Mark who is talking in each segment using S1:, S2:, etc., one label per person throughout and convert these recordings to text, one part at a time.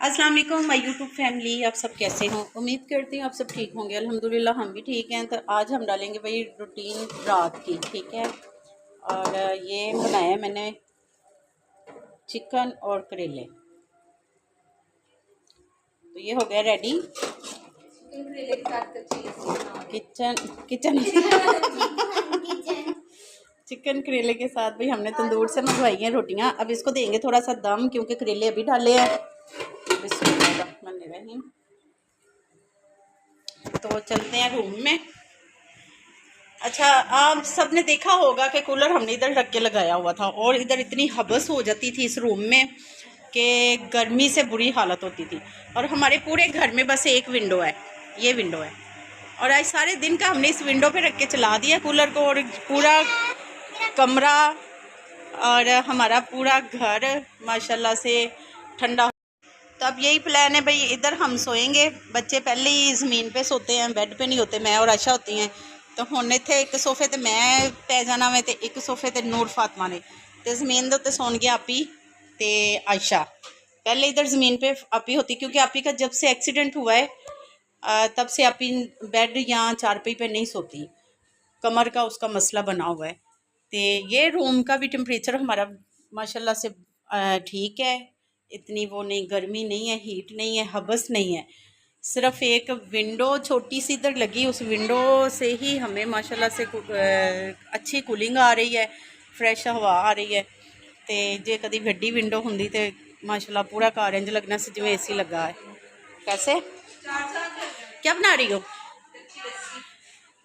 S1: अस्सलाम वालेकुम my YouTube family. आप सब कैसे हो? उम्मीद करती हूँ आप सब ठीक होंगे। अल्हम्दुलिल्लाह हम भी ठीक हैं। तो आज हम डालेंगे भाई रूटीन रात की, ठीक है। और ये बनाया मैंने चिकन और करेले। तो ये हो गया रेडी। किचन किचन चिकन करेले के साथ भाई हमने तंदूर से मंगवाई हैं रोटियां। अब इसको देंगे थोड़ा सा दम, क्योंकि करेले अभी डाले हैं। बिस्मिल्लाहिर्रहमानिर्रहीम। तो चलते हैं रूम में। अच्छा, आप सबने देखा होगा कि कूलर हमने इधर रख के लगाया हुआ था और इधर इतनी हबस हो जाती थी इस रूम में कि गर्मी से बुरी हालत होती थी। और हमारे पूरे घर में बस एक विंडो है, ये विंडो है। और आज सारे दिन का हमने इस विंडो पे रख के चला दिया कूलर को, और पूरा कमरा और हमारा पूरा घर माशाल्लाह से ठंडा। तो अब यही प्लान है भाई, इधर हम सोएंगे। बच्चे पहले ही ज़मीन पे सोते हैं, बेड पे नहीं होते। मैं और आशा होती हैं। तो हुण इत्थे एक सोफे ते मैं पै जाना वे, ते एक सोफे ते नूर फातिमा ने, ते ज़मीन दे उत्ते सौन गया आपी ते आयशा। पहले इधर ज़मीन पे आपी होती, क्योंकि आपी का जब से एक्सीडेंट हुआ है तब से आपी बेड या चारपाई पे नहीं सोती। कमर का उसका मसला बना हुआ है। तो ये रूम का भी टेम्परेचर हमारा माशाल्लाह से ठीक है। इतनी वो नहीं, गर्मी नहीं है, हीट नहीं है, हबस नहीं है। सिर्फ एक विंडो छोटी सी इधर लगी, उस विंडो से ही हमें माशाल्लाह से अच्छी कूलिंग आ रही है, फ्रैश हवा आ रही है। तो जे कभी वड्डी विंडो होंगी तो माशाल्लाह पूरा घर इंज लगना से जिवें AC लगा है। कैसे क्या बना रही हो?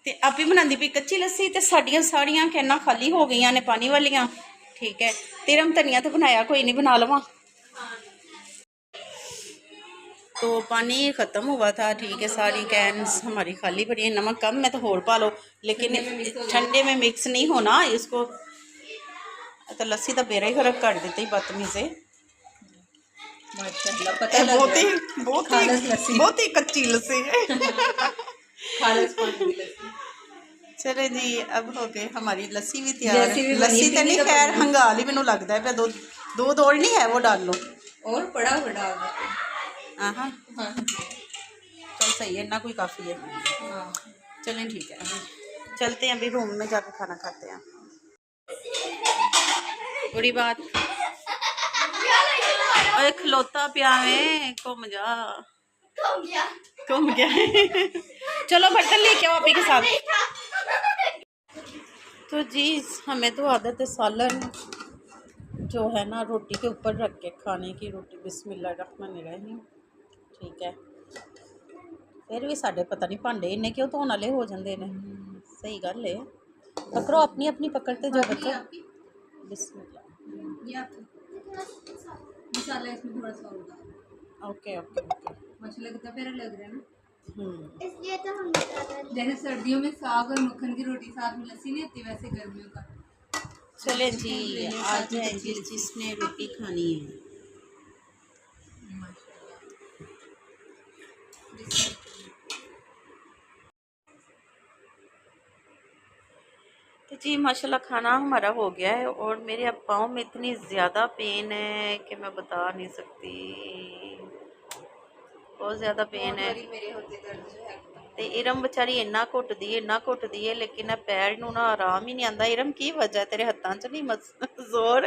S1: तो आप ही बनाती पई कच्ची लस्सी। तो साड़ियाँ सारियाँ कैना खाली हो गई ने पानी वालियाँ, ठीक है। तेरम धनिया तो बनाया कोई नहीं, बना लवा। तो पानी ख़त्म हुआ था, ठीक है। सारी कैंस हमारी खाली पड़ी है। नमक कम है तो होर पा लो, लेकिन ठंडे में मिक्स नहीं होना इसको। तो लस्सी तो बेरा ही फर्क कर देते ही बदतमीज़े। बहुत ही कच्ची लस्सी है। चले जी, अब हो गए हमारी लस्सी भी तैयार। लस्सी तो नहीं, खैर हंगाल ही मैनू लगता है। दूध और नहीं है वो डाल लो,
S2: और बड़ा बड़ा।
S1: हाँ चल सही है, ना कोई काफ़ी है। चलें ठीक है, चलते हैं अभी रूम में जाकर खाना खाते हैं। बड़ी बात, अरे खलोता पिया में घूम जा, घूम गया। चलो बर्तन लेके आओ आप ही के साथ। तो जी हमें तो आदत है सालन जो है ना रोटी के ऊपर रख के खाने की। रोटी बिस्मिल्लाहिर्रहमानिर्रहीम, ठीक है। फिर भी साढ़े पता नहीं भांडे इन्ने क्यों धोने वाले हो जाते हैं। सही गल है, पकड़ो अपनी अपनी पकड़ते जो बच्चों। बिस्मिल्लाह,
S2: मसाला इसमें थोड़ा सा होगा।
S1: Okay okay okay.
S2: मसाला कितना प्यारा लग रहा है ना।
S3: इसलिए तो हम
S2: जैसे सर्दियों में साग और मक्खन की रोटी साथ में लस्सी नहीं होती, वैसे गर्मियों का।
S1: चले जी, आज है जिसने रोटी खानी है। तो जी माशाल्लाह खाना हमारा हो गया है। और मेरे अब पाँव में इतनी ज़्यादा पेन है कि मैं बता नहीं सकती, बहुत ज़्यादा पेन है। तो इरम बेचारी इन्ना घुटदी है, लेकिन पैर नूं ना आराम ही नहीं आता। इरम की वजह है, तेरे हत्थों च नहीं जोर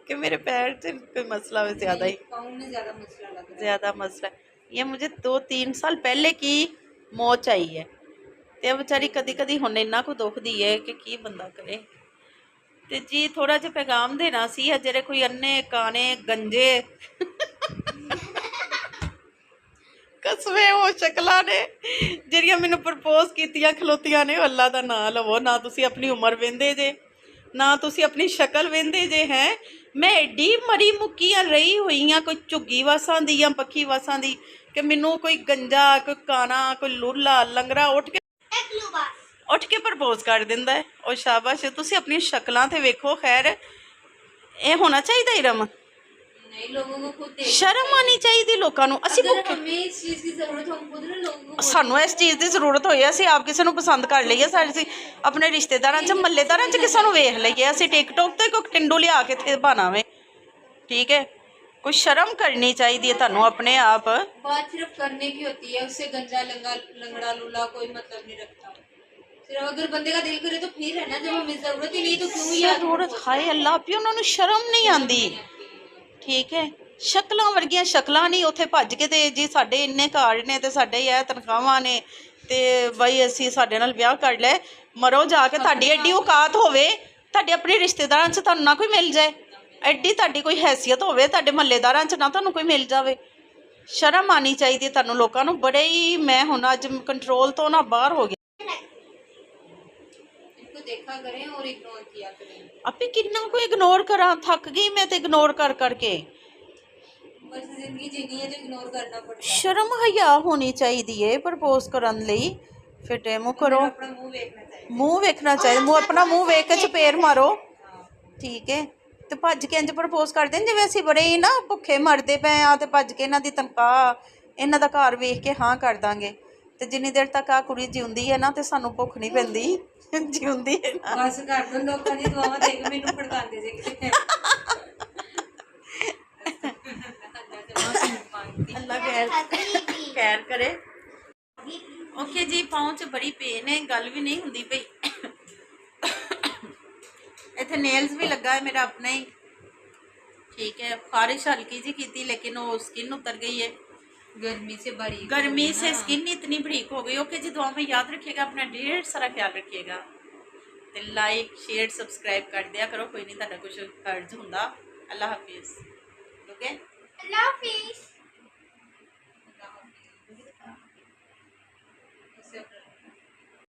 S1: कि मेरे पैर च कोई मसला है? ज़्यादा ही ज़्यादा मसला है। ये मुझे 2-3 साल पहले की मौत आई है। तो बेचारी कदी कदी हुण इन्ना को दुखदी है कि बंदा करे। तो जी थोड़ा जिहा पैगाम देना सी, जेह्ड़े कोई अन्ने काने गंजे कसवे वो शक्लां ने जेह्ड़ियां मैनू प्रपोज कीतियां खलोतियां ने, अल्लाह दा नां लवो। ना तुसी अपनी उम्र वेंदे जे, ना तुसी अपनी शक्ल वेंदे जे हैं। मैं एड्डी मरी मुक्कियां रही हुई हाँ, कोई झुग्गी वासां दी या पक्खी वासां दी, कि मैनू कोई गंजा, कोई काना, कोई लूला लंगड़ा उठ के प्रपोज कर दिंदा है। और शाबाश, तुसी अपनी शक्लां ते वेखो। खैर ये होना चाहिए इरम, शर्म आनी चाहिए लोगों को। सानू इस चीज़ की जरूरत होई, असीं आप किसी को पसंद कर लीए, सारे अपने रिश्तेदारां च मह्ल्लेदारां च किसी को वेख लीए, असीं टिकटॉक ते कोई टिंडू लिया के इत्थे पाना वे, ठीक है। कुछ शर्म करनी चाहिए ਤੁਹਾਨੂੰ अपने आप।
S2: बात सिर्फ करने की होती है, उससे गंजा लंगा लंगड़ा लूला कोई मतलब नहीं रखता। सिर्फ अगर बंदे का दिल करे तो फिर है ना, जब हमें जरूरत ही नहीं तो क्यों याद
S1: जरूरत हाय अल्लाह भी ਉਹਨਾਂ ਨੂੰ ਸ਼ਰਮ ਨਹੀਂ ਆਂਦੀ। ਠੀਕ ਹੈ, ਸ਼ਕਲਾਂ ਵਰਗੀਆਂ ਸ਼ਕਲਾਂ ਨਹੀਂ ਉੱਥੇ ਭੱਜ ਕੇ ਤੇ ਜੀ ਸਾਡੇ ਇੰਨੇ ਘਰ ਨੇ ਤੇ ਸਾਡੇ ਇਹ ਤਨਖਾਹਾਂ ਨੇ ਤੇ ਬਈ ਅਸੀਂ ਸਾਡੇ ਨਾਲ ਵਿਆਹ ਕਰ ਲੈ। ਮਰੋ ਜਾ ਕੇ, ਤੁਹਾਡੀ ਐਡੀ ਔਕਾਤ ਹੋਵੇ, ਤੁਹਾਡੇ ਆਪਣੇ ਰਿਸ਼ਤੇਦਾਰਾਂ 'ਚ ਤੁਹਾਨੂੰ ਨਾ ਕੋਈ ਮਿਲ ਜਾਏ, ਐਡੀ ਤੁਹਾਡੀ ਕੋਈ ਹੈਸੀਅਤ ਹੋਵੇ, ਤੁਹਾਡੇ ਮਹੱਲੇਦਾਰਾਂ 'ਚ ਨਾ ਤੁਹਾਨੂੰ ਕੋਈ ਮਿਲ ਜਾਵੇ। ਸ਼ਰਮ ਆਉਣੀ ਚਾਹੀਦੀ ਤੁਹਾਨੂੰ ਲੋਕਾਂ ਨੂੰ। ਬੜੇ ਹੀ ਮੈਂ ਹੁਣ ਅੱਜ ਕੰਟਰੋਲ ਤੋਂ ਨਾ ਬਾਹਰ ਹੋ ਗਿਆ।
S2: देखा करें और इग्नोर किया करें।
S1: ਆਪੇ ਕਿੰਨਾ ਕੋ ਇਗਨੋਰ ਕਰਾਂ, ਥੱਕ ਗਈ ਮੈਂ ਤੇ ਇਗਨੋਰ ਕਰ ਕਰਕੇ।
S2: बस जिंदगी जीनी है तो इग्नोर करना पड़ता है।
S1: ਸ਼ਰਮ ਹਯਾ ਹੋਣੀ ਚਾਹੀਦੀ ਹੈ ਪ੍ਰਪੋਜ਼ ਕਰਨ ਲਈ। ਫਿਟੇ ਮੂੰਹ ਕਰੋ,
S2: अपना मुंह देखना चाहिए।
S1: ਮੂੰਹ ਵੇਖਣਾ ਚਾਹੀਦਾ, ਮੂੰਹ ਆਪਣਾ ਮੂੰਹ ਵੇਖ ਕੇ ਚਪੇੜ ਮਾਰੋ। ਠੀਕ ਹੈ, ਤੇ ਭੱਜ ਕੇ ਇੰਜ ਪ੍ਰਪੋਜ਼ ਕਰਦੇ ਨੇ ਜਿਵੇਂ ਅਸੀਂ ਬੜੇ ਹੀ ਨਾ ਭੁੱਖੇ ਮਰਦੇ ਪਏ ਆ ਤੇ ਭੱਜ ਕੇ ਇਹਨਾਂ ਦੀ ਤਨਖਾਹ, ਇਹਨਾਂ ਦਾ ਘਰ ਵੇਖ ਕੇ ਹਾਂ ਕਰ ਦਾਂਗੇ। ਤੇ ਜਿੰਨੀ ਦੇਰ ਤੱਕ ਆ ਕੁੜੀ ਜਿਉਂਦੀ ਹੈ ਨਾ ਤੇ ਸਾਨੂੰ ਭੁੱਖ ਨਹੀਂ ਪੈਂਦੀ। ਜਿਉਂਦੀ ਹੈ ਨਾ
S2: बस कर दो, लोगों की दुआवां देख मैनू भड़कांदे जे किते।
S1: ਅੱਲਾ ਖੈਰ ਕਰੇ। ਓਕੇ ਜੀ, ਪਾਉਂ 'ਚ ਬੜੀ ਪੇਨ ਹੈ, ਗੱਲ ਵੀ ਨਹੀਂ ਹੁੰਦੀ ਪਈ। ਇੱਥੇ ਨੇਲਸ ਵੀ ਲੱਗਾ ਹੈ ਮੇਰਾ ਆਪਣਾ ਹੀ। ਠੀਕ है, खारिश हल्की जी की थी लेकिन वो स्किन उतर गई है
S2: गर्मी से बड़ी,
S1: गर्मी से स्किन इतनी बरीक हो गई। ओके जी, दुआ में याद रखिएगा, अपना ढेर सारा ख्याल रखिएगा। तो लाइक शेयर सब्सक्राइब कर दिया करो, कोई नहीं, कुछ फर्ज होंदा। अल्लाह हाफिज़। ओके,
S3: अल्लाह हाफिज़।